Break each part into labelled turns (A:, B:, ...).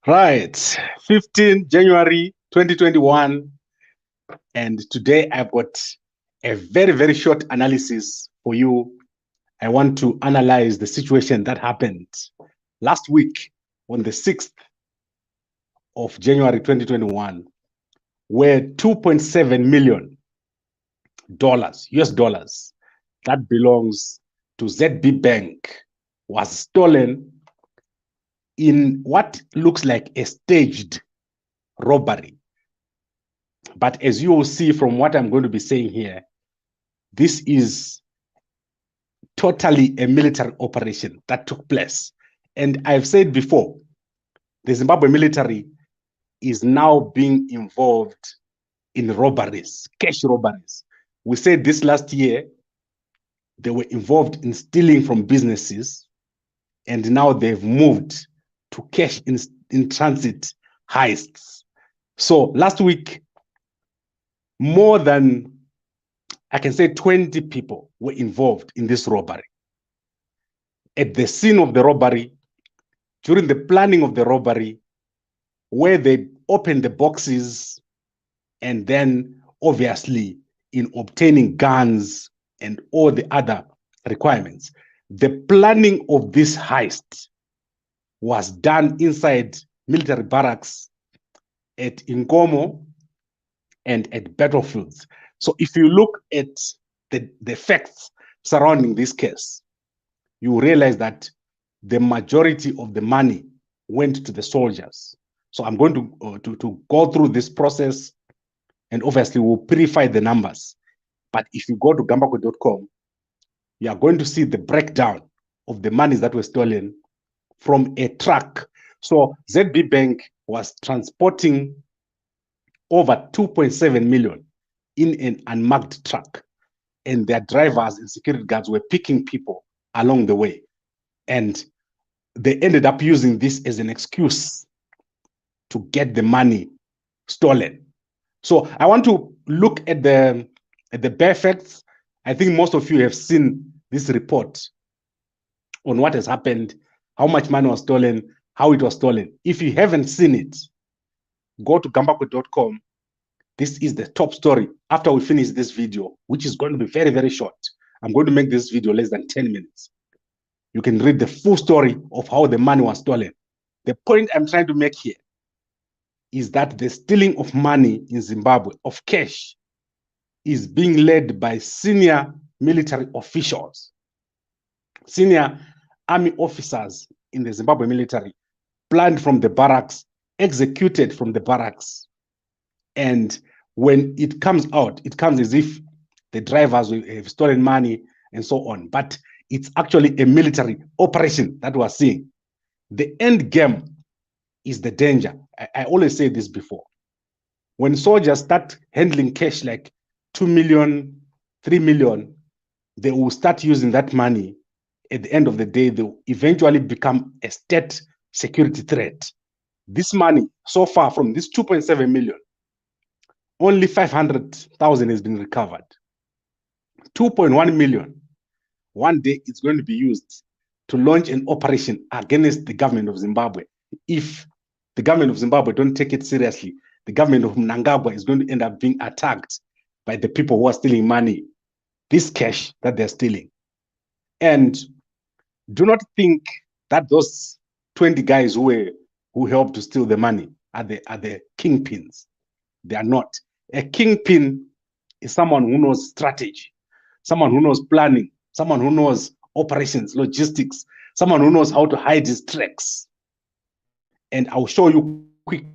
A: Right, 15 January 2021, and today I've got a very, very short analysis for you. I want to analyze the situation that happened last week on the 6th of January 2021, where $2.7 million US dollars that belongs to ZB Bank was stolen in what looks like a staged robbery. But as you will see from what I'm going to be saying here, this is totally a military operation that took place. And I've said before, the Zimbabwe military is now being involved in robberies, cash robberies. We said this last year, they were involved in stealing from businesses, and now they've moved to cash in transit heists. So last week, more than, I can say, 20 people were involved in this robbery. At the scene of the robbery, during the planning of the robbery, where they opened the boxes, and then obviously in obtaining guns and all the other requirements, the planning of this heist was done inside military barracks at Nkomo and at battlefields. So if you look at the facts surrounding this case, you realize that the majority of the money went to the soldiers. So I'm going to go through this process, and obviously we'll purify the numbers. But if you go to gambako.com, you are going to see the breakdown of the monies that were stolen from a truck. So ZB Bank was transporting over 2.7 million in an unmarked truck, and their drivers and security guards were picking people along the way. And they ended up using this as an excuse to get the money stolen. So I want to look at the bare facts. I think most of you have seen this report on what has happened, how much money was stolen, how it was stolen. If you haven't seen it, go to gambako.com. This is the top story. After we finish this video, which is going to be very, very short, I'm going to make this video less than 10 minutes. You can read the full story of how the money was stolen. The point I'm trying to make here is that the stealing of money in Zimbabwe, of cash, is being led by senior military officials, senior army officers in the Zimbabwe military, planned from the barracks, executed from the barracks. And when it comes out, it comes as if the drivers have stolen money and so on. But it's actually a military operation that we're seeing. The end game is the danger. I always say this before. When soldiers start handling cash like 2 million, 3 million, they will start using that money. At the end of the day, they will eventually become a state security threat. This money, so far from this 2.7 million, only 500,000 has been recovered. 2.1 million, one day it's going to be used to launch an operation against the government of Zimbabwe. If the government of Zimbabwe don't take it seriously, the government of Mnangagwa is going to end up being attacked by the people who are stealing money, this cash that they're stealing. And do not think that those 20 guys who helped to steal the money are the kingpins. They are not. A kingpin is someone who knows strategy, someone who knows planning, someone who knows operations, logistics, someone who knows how to hide his tracks. And I'll show you quickly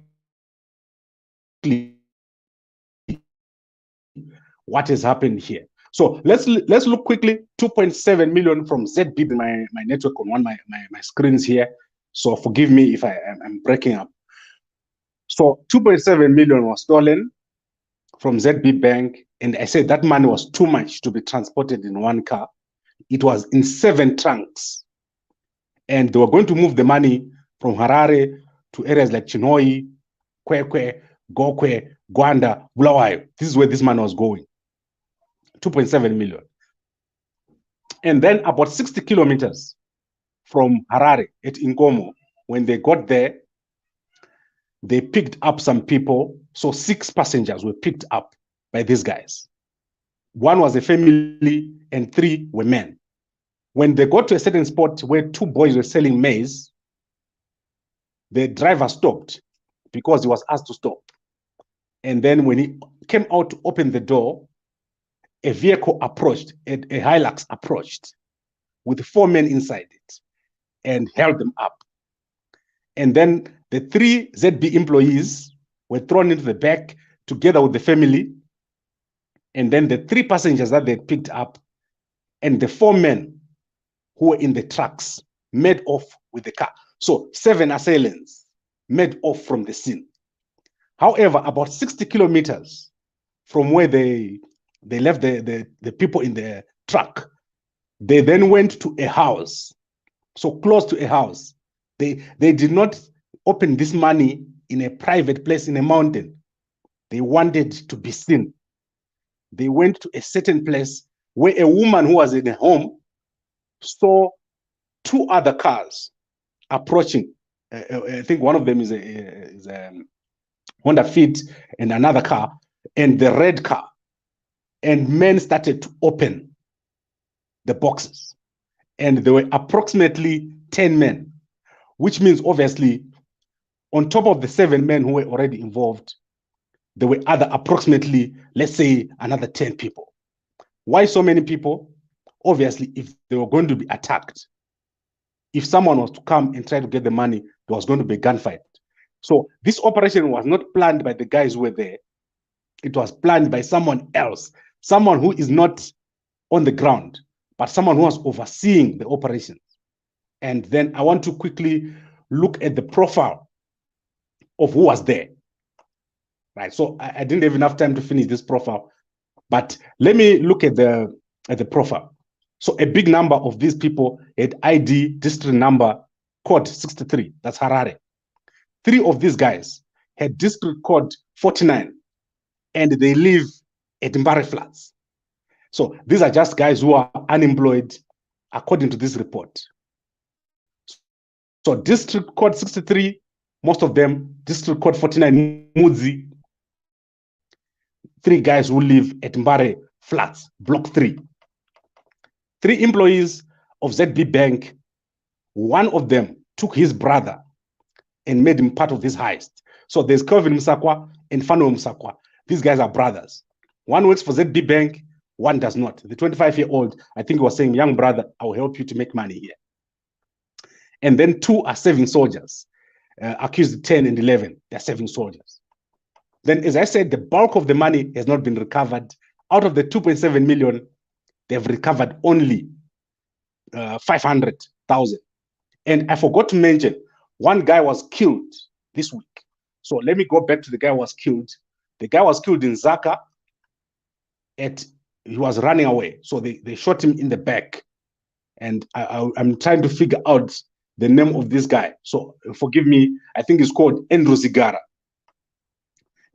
A: what has happened here. So let's look quickly. 2.7 million from ZB, my network on one my screens here. So forgive me if I'm breaking up. So 2.7 million was stolen from ZB Bank, and I said that money was too much to be transported in one car. It was in 7 trunks, and they were going to move the money from Harare to areas like Chinhoyi, Kwekwe, Gokwe, Gwanda, Bulawayo. This is where this money was going. 2.7 million. And then about 60 kilometers from Harare at Nkomo, when they got there, they picked up some people. So 6 passengers were picked up by these guys. 1 was a family and 3 were men. When they got to a certain spot where 2 boys were selling maize, the driver stopped because he was asked to stop. And then when he came out to open the door, a vehicle approached, a Hilux approached with 4 men inside it and held them up. And then the 3 ZB employees were thrown into the back together with the family. And then the 3 passengers that they picked up and the 4 men who were in the trucks made off with the car. So 7 assailants made off from the scene. However, about 60 kilometers from where they left the people in the truck, they then went to a house. So close to a house. They did not open this money in a private place in a mountain. They wanted to be seen. They went to a certain place where a woman who was in a home saw 2 other cars approaching. I think one of them is a Honda Fit and another car, and the red car. And men started to open the boxes. And there were approximately 10 men, which means obviously on top of the 7 men who were already involved, there were other approximately, let's say, another 10 people. Why so many people? Obviously, if they were going to be attacked, if someone was to come and try to get the money, there was going to be a gunfight. So this operation was not planned by the guys who were there. It was planned by someone else, someone who is not on the ground, but someone who was overseeing the operations. And then I want to quickly look at the profile of who was there. Right. So I didn't have enough time to finish this profile, but let me look at the profile. So a big number of these people had ID district number code 63. That's Harare. 3 of these guys had district code 49, and they live at Mbare Flats. So these are just guys who are unemployed, according to this report. So district code 63, most of them, district code 49, Mudzi, 3 guys who live at Mbare Flats, block 3. 3 employees of ZB Bank, 1 of them took his brother and made him part of this heist. So there's Kelvin Musakwa and Fano Musakwa. These guys are brothers. 1 works for ZB Bank, 1 does not. The 25-year-old, I think, was saying, young brother, I will help you to make money here. And then 2 are serving soldiers. Accused 10 and 11, they're serving soldiers. Then, as I said, the bulk of the money has not been recovered. Out of the 2.7 million, they've recovered only 500,000. And I forgot to mention, 1 guy was killed this week. So let me go back to the guy who was killed. The guy was killed in Zaka. He was running away. So they shot him in the back. And I'm trying to figure out the name of this guy. So forgive me, I think it's called Andrew Zigara.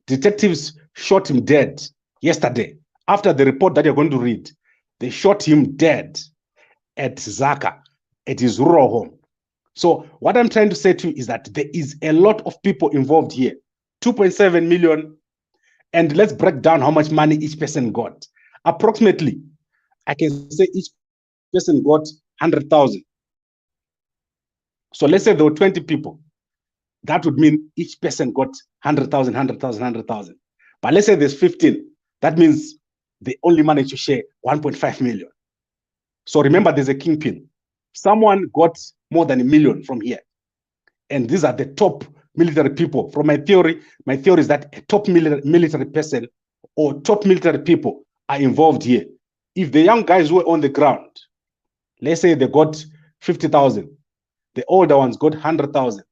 A: Detectives shot him dead yesterday. After the report that you're going to read, they shot him dead at Zaka, at his rural home. So what I'm trying to say to you is that there is a lot of people involved here. 2.7 million. And let's break down how much money each person got. Approximately, I can say each person got 100,000. So let's say there were 20 people. That would mean each person got 100,000, 100,000, 100,000. But let's say there's 15. That means they only managed to share 1.5 million. So remember, there's a kingpin. Someone got more than 1 million from here. And these are the top military people. From my theory is that a top military person or top military people are involved here. If the young guys were on the ground, let's say they got 50,000, the older ones got 100,000.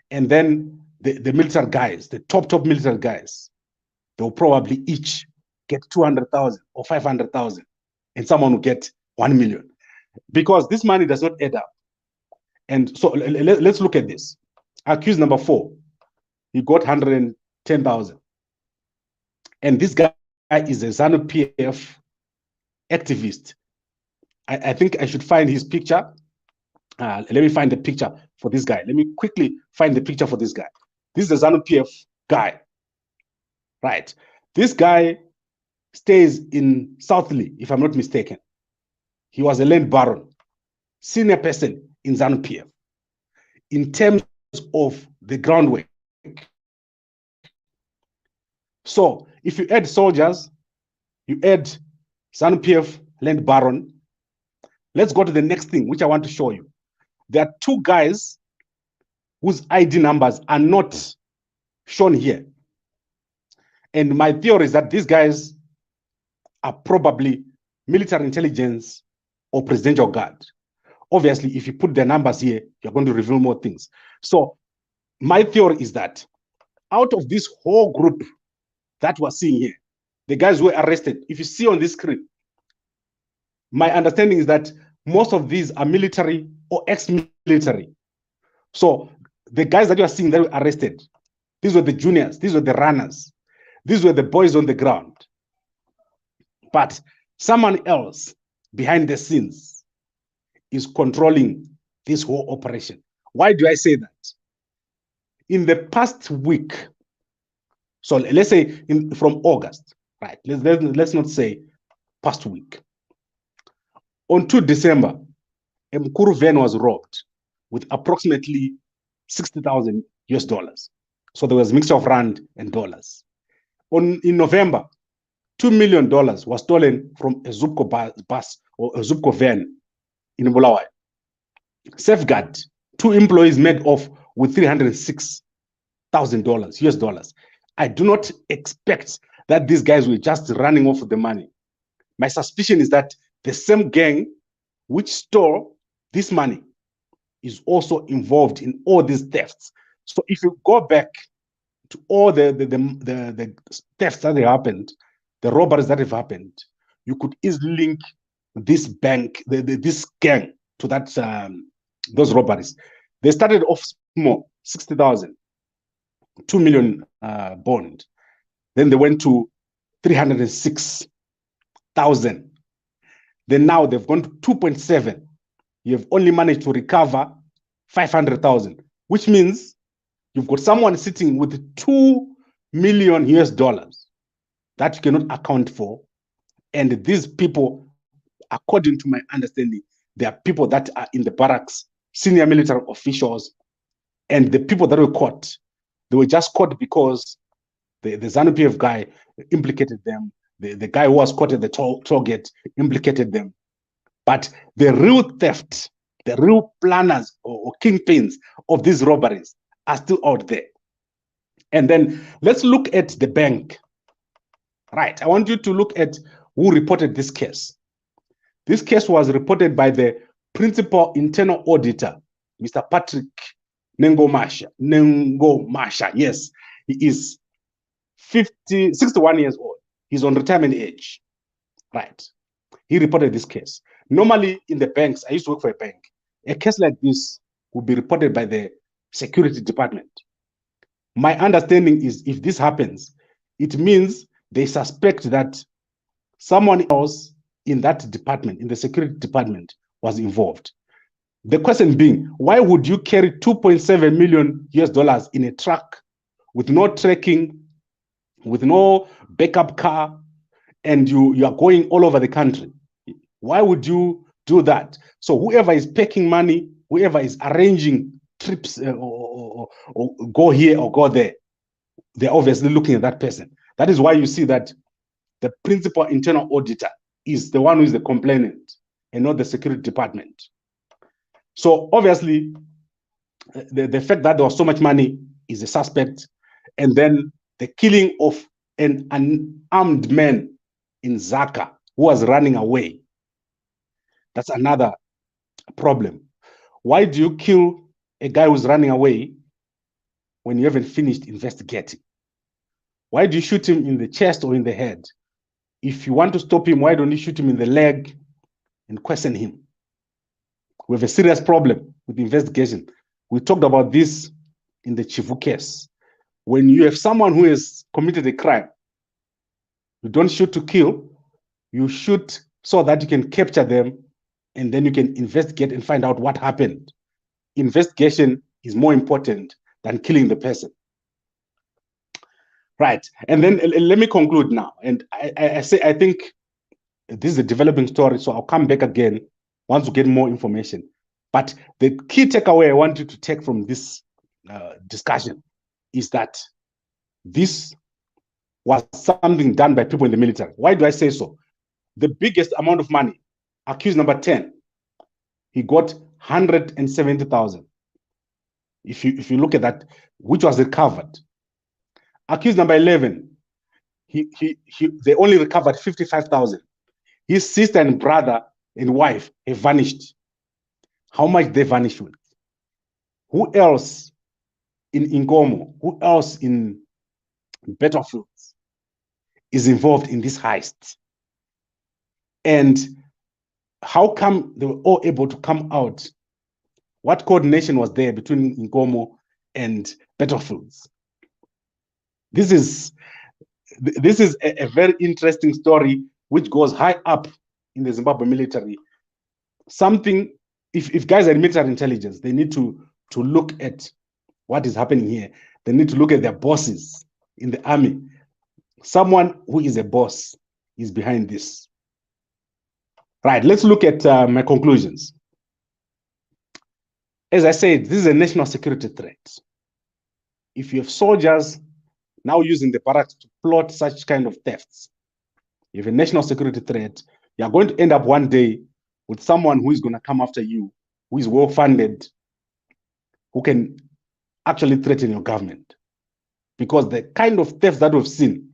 A: And then the military guys, the top military guys, they'll probably each get 200,000 or 500,000. And someone will get 1 million. Because this money does not add up. And so let's look at this. Accused number 4, he got 110,000. And this guy is a ZANU-PF activist. I think I should find his picture. Let me find the picture for this guy. Let me quickly find the picture for this guy. This is the ZANU-PF guy, right? This guy stays in Southly, if I'm not mistaken. He was a land baron, senior person in ZANU-PF. In terms of the groundwork. So if you add soldiers, you add ZANU-PF land baron. Let's go to the next thing, which I want to show you. There are two guys whose ID numbers are not shown here. And my theory is that these guys are probably military intelligence or presidential guard. Obviously, if you put their numbers here, you're going to reveal more things. So my theory is that out of this whole group that we're seeing here, the guys who were arrested, if you see on this screen, my understanding is that most of these are military or ex-military. So the guys that you are seeing that were arrested, these were the juniors, these were the runners, these were the boys on the ground. But someone else behind the scenes is controlling this whole operation. Why do I say that? In the past week, so let's say from August, right? Let's not say past week. On 2 December, a Mkuru van was robbed with approximately 60,000 US dollars. So there was a mixture of rand and dollars. In November, $2 million was stolen from a Zupco bus or a Zupco van in Bulawayo. Safeguard, 2 employees made off with $306,000 US dollars. I do not expect that these guys were just running off with the money. My suspicion is that the same gang which stole this money is also involved in all these thefts. So if you go back to all the thefts that have happened, the robberies that have happened, you could easily link this bank, this gang to that those robberies. They started off small, 60,000, 2 million bond. Then they went to 306,000. Then now they've gone to 2.7. You've only managed to recover 500,000, which means you've got someone sitting with 2 million US dollars that you cannot account for. And these people, according to my understanding, they are people that are in the barracks, senior military officials, and the people that were caught, they were just caught because the ZANU-PF guy implicated them. The guy who was caught at the toll gate implicated them. But the real theft, the real planners or kingpins of these robberies are still out there. And then let's look at the bank. Right, I want you to look at who reported this case. This case was reported by the principal internal auditor, Mr. Patrick Nengomasha. Yes, he is 61 years old. He's on retirement age. Right. He reported this case. Normally in the banks, I used to work for a bank. A case like this would be reported by the security department. My understanding is if this happens, it means they suspect that someone else in that department, in the security department, was involved. The question being, why would you carry 2.7 million US dollars in a truck with no tracking, with no backup car, and you are going all over the country? Why would you do that? So whoever is packing money, whoever is arranging trips or go here or go there, they're obviously looking at that person. That is why you see that the principal internal auditor is the one who is the complainant and not the security department. So obviously, the fact that there was so much money is a suspect. And then the killing of an unarmed man in Zaka who was running away. That's another problem. Why do you kill a guy who's running away when you haven't finished investigating? Why do you shoot him in the chest or in the head? If you want to stop him, why don't you shoot him in the leg and question him? We have a serious problem with the investigation. We talked about this in the Chivu case. When you have someone who has committed a crime, you don't shoot to kill, you shoot so that you can capture them and then you can investigate and find out what happened. Investigation is more important than killing the person. Right. And then let me conclude now. And I think this is a developing story, so I'll come back again once we get more information. But the key takeaway I want you to take from this discussion is that this was something done by people in the military. Why do I say so? The biggest amount of money, accused number 10, he got 170,000. If you look at that, which was recovered. Accused number 11, they only recovered 55,000. His sister and brother and wife have vanished. How much they vanished with? Who else in Inkomo? Who else in Battlefields is involved in this heist? And how come they were all able to come out? What coordination was there between Inkomo and Battlefields? This is a very interesting story which goes high up in the Zimbabwe military. Something, if guys are in military intelligence, they need to look at what is happening here. They need to look at their bosses in the army. Someone who is a boss is behind this. Right, let's look at my conclusions. As I said, this is a national security threat. If you have soldiers now using the barracks to plot such kind of thefts, you have a national security threat, you are going to end up one day with someone who is going to come after you, who is well-funded, who can actually threaten your government. Because the kind of thefts that we've seen,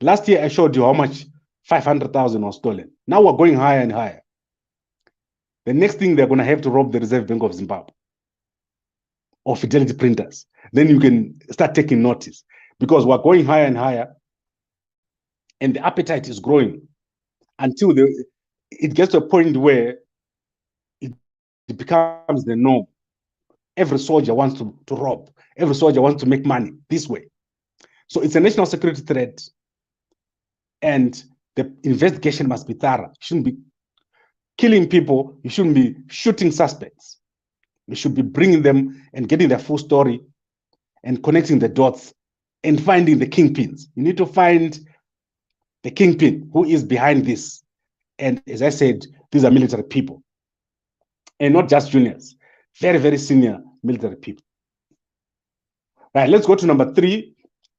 A: last year I showed you how much 500,000 was stolen. Now we're going higher and higher. The next thing they're going to have to rob the Reserve Bank of Zimbabwe or Fidelity printers. Then you can start taking notice, because we're going higher and higher, and the appetite is growing until it gets to a point where it becomes the norm. Every soldier wants to rob. Every soldier wants to make money this way. So it's a national security threat, and the investigation must be thorough. You shouldn't be killing people. You shouldn't be shooting suspects. You should be bringing them and getting their full story and connecting the dots and finding the kingpins. You need to find the kingpin who is behind this. And as I said, these are military people, and not just juniors, very, very senior military people. Right, let's go to number 3.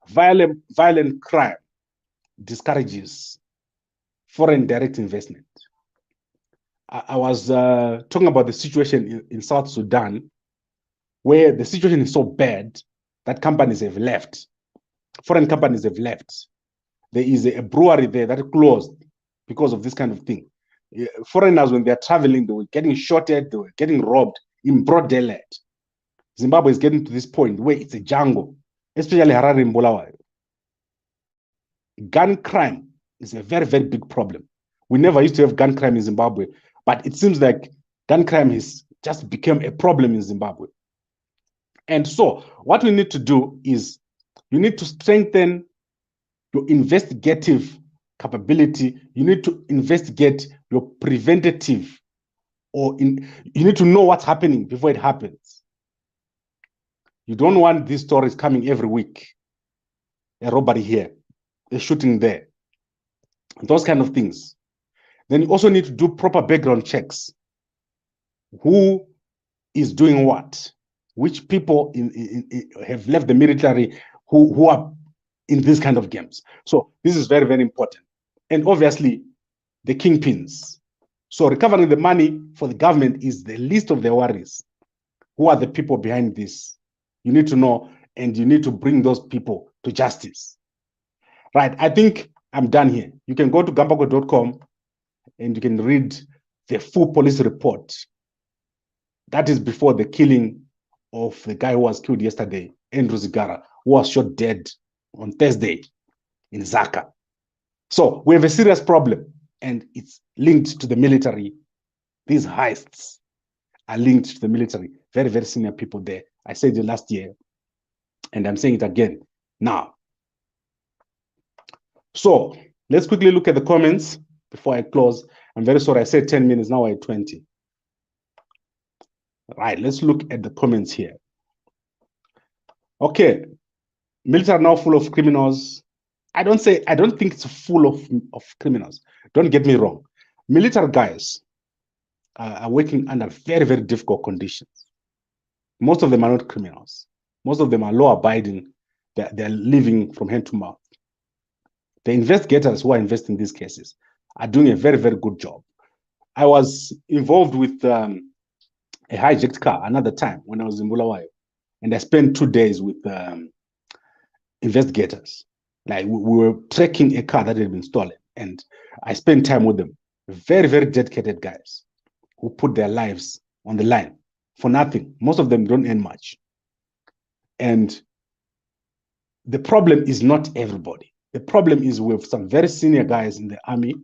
A: Violent crime discourages foreign direct investment. I was talking about the situation in South Sudan, where the situation is so bad that companies have left. Foreign companies have left. There is a brewery there that closed because of this kind of thing. Foreigners, when they're traveling, they were getting shotted, they were getting robbed in broad daylight. Zimbabwe is getting to this point where it's a jungle, especially Harare and Bulawayo. Gun crime is a very, very big problem. We never used to have gun crime in Zimbabwe, but it seems like gun crime has just become a problem in Zimbabwe. And so what we need to do is you need to strengthen your investigative capability. You need to investigate your preventative, you need to know what's happening before it happens. You don't want these stories coming every week. A robbery here, a shooting there, those kind of things. Then you also need to do proper background checks. Who is doing what? Which people have left the military who are in these kind of games? So this is very, very important. And obviously, the kingpins. So recovering the money for the government is the least of their worries. Who are the people behind this? You need to know, and you need to bring those people to justice. Right, I think I'm done here. You can go to gambako.com and you can read the full police report. That is before the killing of the guy who was killed yesterday, Andrew Zigara, who was shot dead on Thursday in Zaka. So we have a serious problem, and it's linked to the military. These heists are linked to the military. Very, very senior people there. I said it last year, and I'm saying it again now. So let's quickly look at the comments before I close. I'm very sorry, I said 10 minutes, now we're at 20. Right, let's look at the comments here. Okay, military now full of criminals. I don't think it's full of criminals. Don't get me wrong. Military guys are working under very, very difficult conditions. Most of them are not criminals. Most of them are law abiding. They're living from hand to mouth. The investigators who are investing these cases are doing a very, very good job. I was involved with a hijacked car another time when I was in Bulawayo, and I spent 2 days with investigators. Like we were tracking a car that had been stolen, and I spent time with them. Very, very dedicated guys who put their lives on the line for nothing. Most of them don't earn much. And the problem is not everybody. The problem is with some very senior guys in the army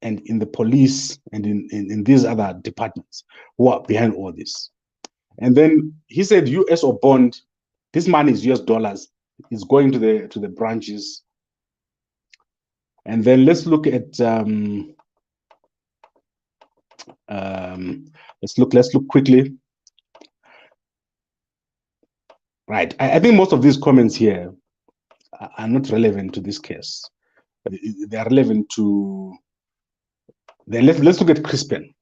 A: and in the police and in these other departments who are behind all this. And then he said US or bond, this money is US dollars, is going to the branches. And then let's look at let's look quickly. Right. I think most of these comments here are not relevant to this case. They are relevant to let's look at Crispin.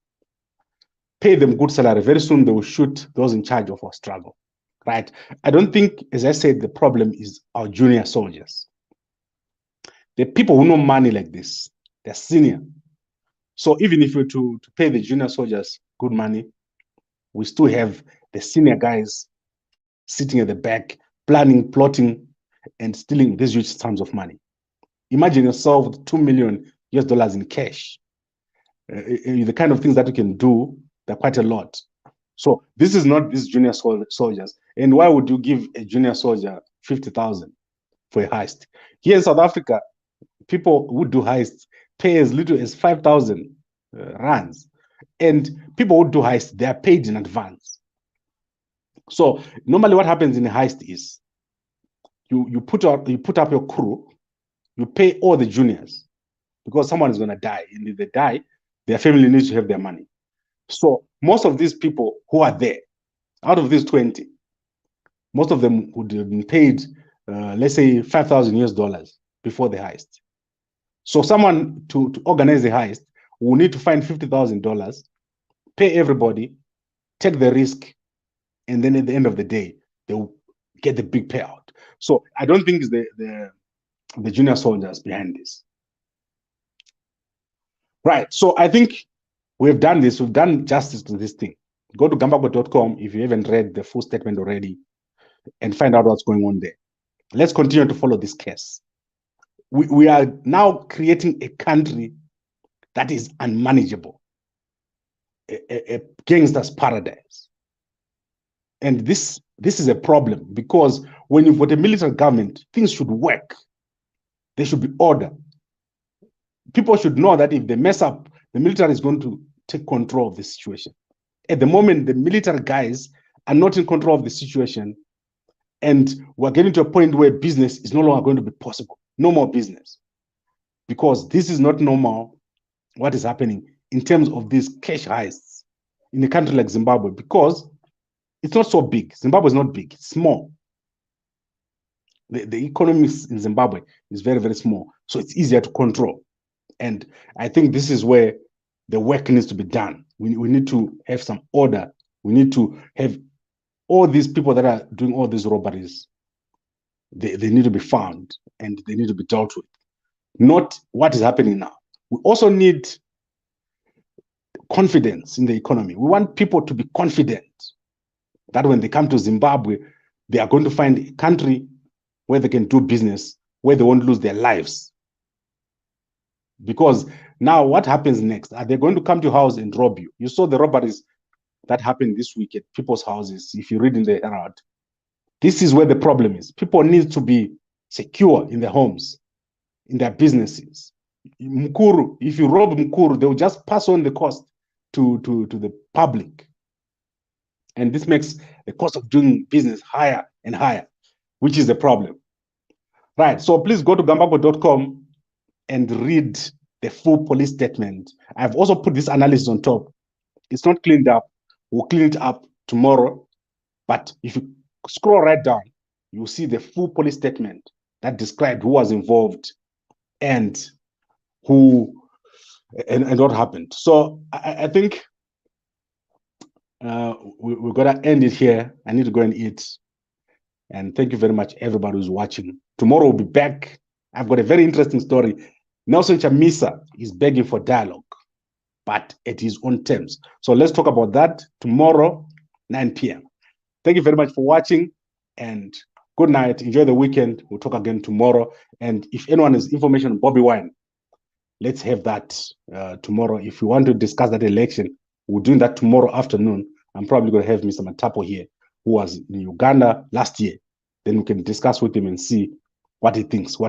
A: Pay them good salary. Very soon they will shoot those in charge of our struggle. Right. I don't think, as I said, the problem is our junior soldiers. The people who know money like this, they're senior. So even if we're to pay the junior soldiers good money, we still have the senior guys sitting at the back, planning, plotting, and stealing these huge sums of money. Imagine yourself with $2 million US in cash. The kind of things that you can do, they're quite a lot. So this is not these junior soldiers. And why would you give a junior soldier 50,000 for a heist? Here in South Africa, people who do heists pay as little as 5,000 rands. And people who do heists, they are paid in advance. So normally what happens in a heist is you put up your crew, you pay all the juniors because someone is going to die. And if they die, their family needs to have their money. So most of these people who are there, out of these 20, most of them would have been paid, let's say, 5,000 US dollars before the heist. So someone to organize the heist will need to find $50,000, pay everybody, take the risk, and then at the end of the day, they will get the big payout. So I don't think it's the junior soldiers behind this. Right. So I think we've done this. We've done justice to this thing. Go to gambagbo.com if you haven't read the full statement already and find out what's going on there. Let's continue to follow this case. We are now creating a country that is unmanageable, a gangster's paradise. And this is a problem because when you've got a military government, things should work. There should be order. People should know that if they mess up, the military is going to take control of the situation. At the moment, the military guys are not in control of the situation, and we're getting to a point where business is no longer going to be possible. No more business. Because this is not normal, what is happening in terms of these cash heists in a country like Zimbabwe, because it's not so big. Zimbabwe is not big, it's small. The economy in Zimbabwe is very, very small. So it's easier to control. And I think this is where the work needs to be done. We need to have some order. We need to have all these people that are doing all these robberies. They need to be found and they need to be dealt with. Not what is happening now. We also need confidence in the economy. We want people to be confident that when they come to Zimbabwe, they are going to find a country where they can do business, where they won't lose their lives. Because now what happens next? Are they going to come to your house and rob you? You saw the robberies that happened this week at people's houses. If you read in the Herald, this is where the problem is. People need to be secure in their homes, in their businesses. Mukuru, if you rob Mukuru, they will just pass on the cost to the public. And this makes the cost of doing business higher and higher, which is the problem. Right, so please go to gambagbo.com and read the full police statement. I've also put this analysis on top. It's not cleaned up. We'll clean it up tomorrow. But if you scroll right down, you'll see the full police statement that described who was involved and who and what happened. So I think we're gonna end it here. I need to go and eat. And thank you very much, everybody who's watching. Tomorrow we'll be back. I've got a very interesting story. Nelson Chamisa is begging for dialogue, but at his own terms. So let's talk about that tomorrow, 9 p.m. Thank you very much for watching, and good night. Enjoy the weekend. We'll talk again tomorrow. And if anyone has information on Bobby Wine, let's have that tomorrow. If you want to discuss that election, we're doing that tomorrow afternoon. I'm probably going to have Mr. Matapo here, who was in Uganda last year. Then we can discuss with him and see what he thinks.